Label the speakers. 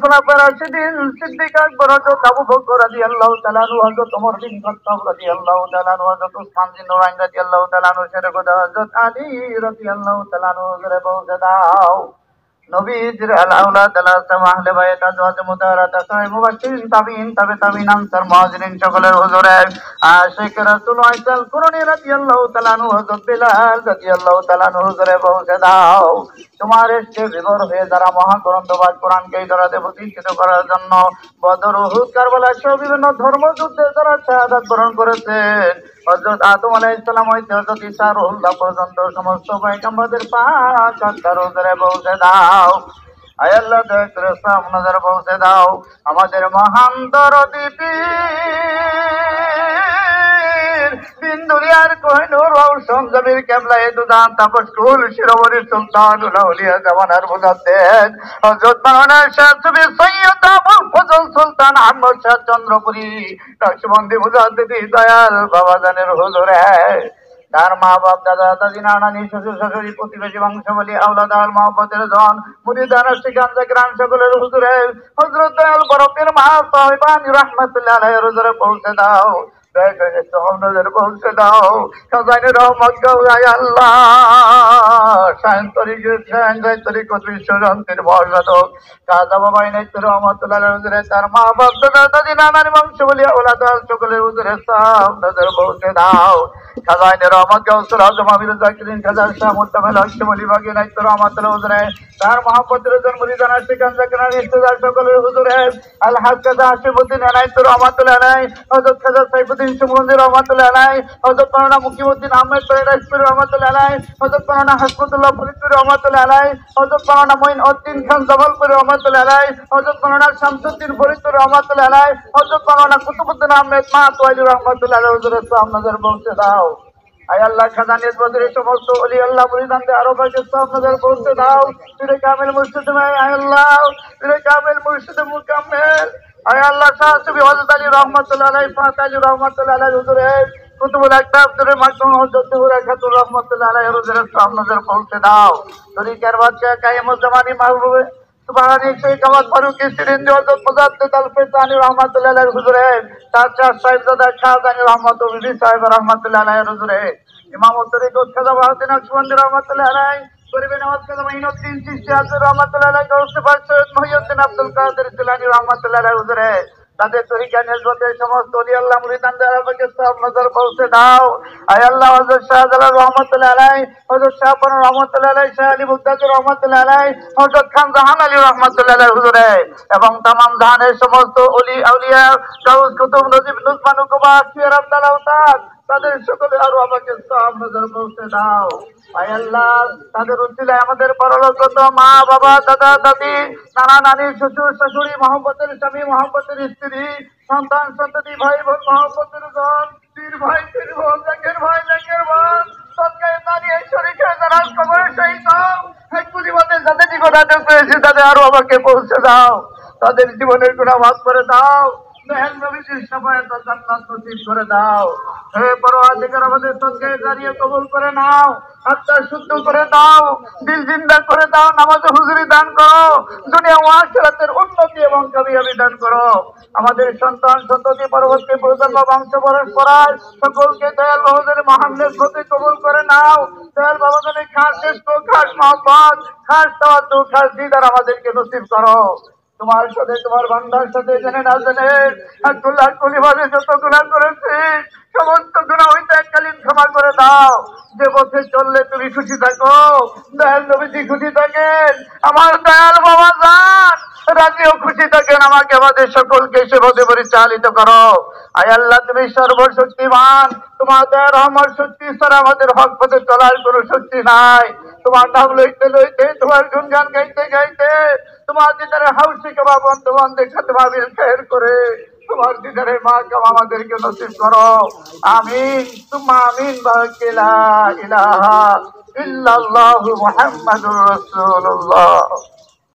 Speaker 1: খোলাফায়ে রাশিদিন সিদ্দিক আকবর হযরত আবু বকর রাদিয়াল্লাহু তাআলা আনহু, হযরত ওমর বিন খাত্তাব রাদিয়াল্লাহু তাআলা আনহু, হযরত উসমান বিন নুরাইন রাদিয়াল্লাহু তাআলা আনহু, শেরে খোদা হযরত আলী রাদিয়াল্লাহু তাআলা আনহু হুজুরে পৌঁছে দাও। নবীজির আল-আওলাদ আল-আযম আহলে বাইত আজওয়াজ মুতাহারাত সাহাবা মুবাশশিরিন তাবিঈন তাবিঈন আনসার মুহাজিরিন সকলের হুজুরে আশিক রাসূল আইসাল কুরনি রাদিয়াল্লাহু তাআলা আনহু, হযরত বিলাল রাদিয়াল্লাহু তাআলা আনহু হুজুরে পৌঁছে দাও। তোমার এসে বিবর হয়ে যারা মহাগ্রন্থবাদ কোরআনকে এই দরাতে প্রতিষ্ঠিত করার জন্য বদর, উহুদ, কারবালা সহ বিভিন্ন ধর্মযুদ্ধে যারা শাহাদাত বরণ করেছেন, হযরত আদম আলাইহিস সালাম হইতে হযরত ঈসা রুহুল্লাহ পর্যন্ত সমস্ত পয়গম্বরদের পাক আত্মার হুজুরে পৌঁছে দাও। আয় আল্লাহ দয়া করে সাম নজর পৌঁছে দাও। আমাদের মহান দরদি পীর দিন দুনিয়ার কোহিনূর রওশন জমির কেবলায়ে দুজান তাপস কুল শিরোমণি সুলতানুল আউলিয়া জামানার মুজাদ্দিদ হযরত মাওলানা শাহ সুফি সৈয়দ আবুল ফজল সুলতান আহমদ শাহ চন্দ্রপুরী নকশবন্দি মুজাদ্দিদি দয়াল বাবাজানের হুজুরে, তার মা বাপ, দাদা দাদি, নানানি, শ্বশুর শাশুড়ি, প্রতিবেশী, বংশাবলী, আওলাদ আল মহব্বতের জন, মুরিদান আশিকান জাকিরান সকলের হুজুরে হযরত দয়াল বরফের মা সাহেবানি রাহমাতুল্লাহ আলাইহির হুজুরে পৌঁছে দাও। দয়া করে নজর পৌঁছে দাও। খাজানে রহমত গাও আয় আল্লাহ। শায়ন তরিকত বিশ্বশান্তির বর্ষাদক কাজা বাবা ইনাইতুর রহমতুল্লাহ আলাইহির হুজুরে, তার মা বাপ, দাদা দাদি, নানানি, বংশাবলী, আওলাদ আল সকলের হুজুরে সাম নজর পৌঁছে দাও। খাজানে রহমত গাউসুল আজম আমির জাকিরিন খাজা শাহ মুত্তামিল হক ওলি বাগি ইনাইতুর রহমতুল্লাহ হুজুরে, তার মহব্বতের জন মুরিদান আশিকান জাকিরান ইস্তেদার সকলের হুজুরে আল হক খাজা হাশিমউদ্দিন ইনাইতুর রহমতুল্লাহ আলাইহি, হযরত খাজা সাইফুদ্দিন সুমুন্দি রহমতুল্লাহ আলাইহি, হযরত মাওলানা মুকিমউদ্দিন আহমেদ তৈরাসপুর রহমতুল্লাহ আলাইহি, হযরত মাওলানা হাসমতুল্লাহ ফরিদপুর রহমতুল্লাহ আলাইহি, হযরত মাওলানা মুঈনউদ্দিন খান জামালপুর রহমতুল্লাহ আলাইহি, হযরত মাওলানা শামসুদ্দিন ফরিদপুর রহমতুল্লাহ আলাইহি, হযরত মাওলানা কুতুবউদ্দিন আহমেদ মাতওয়ালি রহমতুল্লাহ আলাইহি হুজুরের সামনে নজর পৌঁছে দাও। আয় আল্লাহ খাজানের বদরে সমস্ত ওলি আল্লাহ মুরিদানদের আরো বাকি সব নজর পৌঁছে দাও। পীরে কামিল মুর্শিদ আয় আল্লাহ, পীরে কামিল মুর্শিদ মুকাম্মেল আয় আল্লাহ, শাহ সুফি হযরত আলী রহমাতুল্লাহ আলাইহি, ফাত আলী রহমাতুল্লাহ আলাইহি হুজুরে কুতুবুল আকতাব হুজুরে মাকদুম হযরত জহুরা খাতুন রহমাতুল্লাহ আলাইহি হুজুরের সব নজর পৌঁছে দাও। তরিকার বাদশা কায়েমুজ জামানি মাহবুবে সুবহানি শেখ আহমদ ফারুকী সিরিন্দি হযরত মুজাদ্দিদ আল ফিসানি রহমাতুল্লাহ আলাইহি হুজুরে, তার চার সাহেবজাদা শাহজাহান রহমত বিবি সাহেব রহমাতুল্লাহ আলাইহি হুজুরে, ইমাম তরিকত খাজা বাহাউদ্দিন নকশবন্দি রহমাতুল্লাহ আলাইহি, গরিবে নওয়াজ খাজা মাইনুদ্দিন চিশতি হাজর রহমাতুল্লাহ আলাইহি, গৌসে পাক সৈয়দ মহিউদ্দিন আব্দুল কাদের জিলানী রহমাতুল্লাহ আলাইহি হুজুরে, তাদের তরিকা নিসবতের সমস্ত ওলি আল্লাহ মুরিদানদের আরবাকে সব নজর পৌঁছে দাও। আয় আল্লাহ, হযরত শাহজালাল রহমাতুল্লাহ আলাইহি, হযরত শাহপান রহমাতুল্লাহ আলাইহি, শাহ আলী মুক্তাদির রহমাতুল্লাহ আলাইহি, হযরত খান জাহান আলী রহমাতুল্লাহ আলাইহি হুজুরে এবং तमाम জাহানের সমস্ত ওলি আউলিয়া গাউস কুতুব নজিব নুসমান কুবা আখির আব্দুল আওতাদ, তাদের সকলে আরো আমাকে সব নজর পৌঁছে দাও। আয় আল্লাহ, তাদের উসিলায় আমাদের পরলোকগত মা বাবা, দাদা দাদি, নানা নানি, শ্বশুর শাশুড়ি, মহব্বতের স্বামী, মহব্বতের স্ত্রী, সন্তান সন্ততি, ভাই বোন, মহব্বতের জন, পীর ভাই, পীর বোন, জাকের ভাই, জাকের বোন, সৎকায়ে দাঁড়িয়ে শরীকে যারা কবরের শহীদ হাইকুলি বাদে যাদের জীবন আটক পেয়েছে তাদের আরো আমাকে পৌঁছে দাও। তাদের জীবনের গুনাহ মাফ করে দাও। মেহের নবীর শাফায়াত ও জান্নাত নসিব করে দাও। হে পরওয়ারদিগার, আমাদের সদকায়ে জারিয়া কবুল করে নাও, আত্মা শুদ্ধ করে দাও, দিল জিন্দা করে দাও, নামাজে হুজুরি দান করো, দুনিয়া ও আখিরাতের উন্নতি এবং কামিয়াবি দান করো। আমাদের সন্তান সন্ততি পরবর্তী প্রজন্ম বংশ পরম্পরায় সকলকে দয়াল বাবাদের মহান নেসবতে কবুল করে নাও। দয়াল বাবাদের খাস শ্রেষ্ঠ, খাস মহব্বত, খাস তাওয়াজ্জুহ, খাস দিদার আমাদেরকে নসিব করো। তোমার সাথে, তোমার বান্দার সাথে জেনে না জেনে ভাবে যত গুনাহ করেছি সমস্ত গুনাহ হইতে এককালীন ক্ষমা করে দাও। যে পথে চললে তুমি খুশি থাকো, দয়াল নবীজি খুশি থাকেন, আমার দয়াল বাবা জান রাজিও খুশি থাকেন, আমাকে আমাদের সকলকে সে পথে পরিচালিত করো। আয় আল্লাহ, তুমি সর্বশক্তিমান, তোমার দয়া রহমত শক্তি ছাড়া আমাদের হক পথে চলার কোনো শক্তি নাই। তোমার নাম লইতে লইতে, তোমার গুণগান গাইতে গাইতে, তোমার দিদারে হাউসি কাবা বন্ধু বান্ধে খাতমা বিল খের করে তোমার দিদারে মা কাম আমাদেরকে নসিব করো। আমিন তুম্মা আমিন। বাকি লা ইলাহা ইল্লাল্লাহু মুহাম্মাদুর রাসূলুল্লাহ।